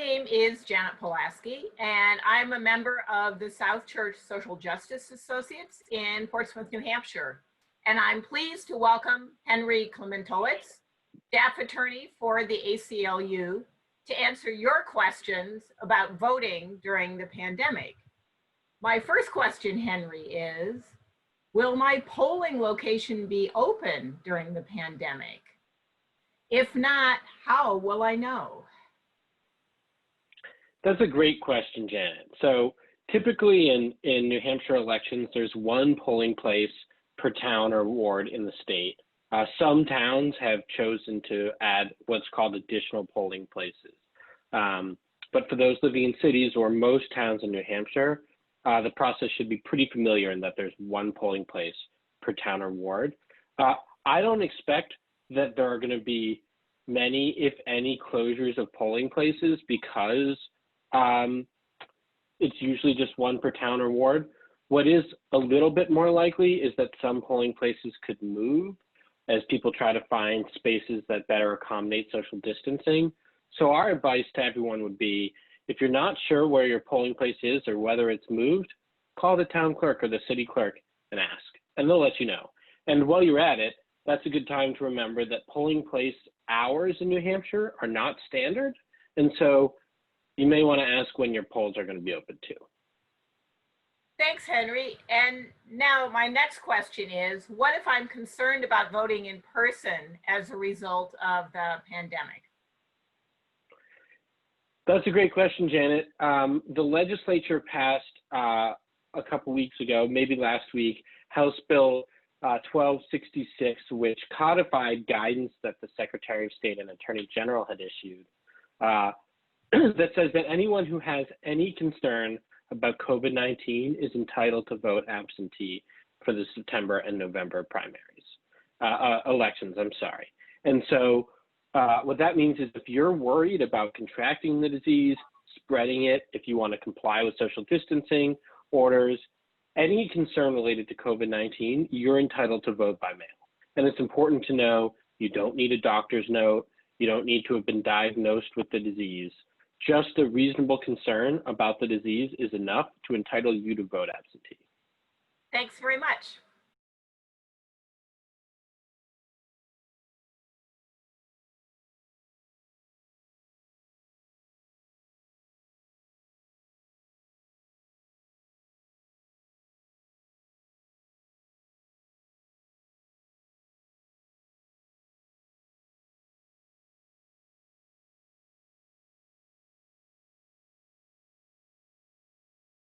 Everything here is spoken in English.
name is Janet Pulaski, and I'm a member of the South Church Social Justice Associates in Portsmouth, New Hampshire. And I'm pleased to welcome Henry Klementowicz, staff attorney for the ACLU, to answer your questions about voting during the pandemic. My first question, Henry, is, will my polling location be open during the pandemic? If not, how will I know? That's a great question, Janet. So typically in New Hampshire elections, there's one polling place per town or ward in the state. Some towns have chosen to add what's called additional polling places. But for those living in cities or most towns in New Hampshire, the process should be pretty familiar in that there's one polling place per town or ward. I don't expect that there are going to be many, if any, closures of polling places because it's usually just one per town or ward. What is a little bit more likely is that some polling places could move as people try to find spaces that better accommodate social distancing. So our advice to everyone would be, if you're not sure where your polling place is or whether it's moved, call the town clerk or the city clerk and ask, and they'll let you know. And while you're at it, that's a good time to remember that polling place hours in New Hampshire are not standard. And so you may want to ask when your polls are going to be open too. Thanks, Henry. And now my next question is, what if I'm concerned about voting in person as a result of the pandemic? That's a great question, Janet. The legislature passed a couple weeks ago, maybe last week, House Bill 1266, which codified guidance that the Secretary of State and Attorney General had issued that says that anyone who has any concern about COVID-19 is entitled to vote absentee for the September and November elections. And so what that means is if you're worried about contracting the disease, spreading it, if you want to comply with social distancing orders, any concern related to COVID-19, you're entitled to vote by mail. And it's important to know you don't need a doctor's note. You don't need to have been diagnosed with the disease. Just a reasonable concern about the disease is enough to entitle you to vote absentee. Thanks very much.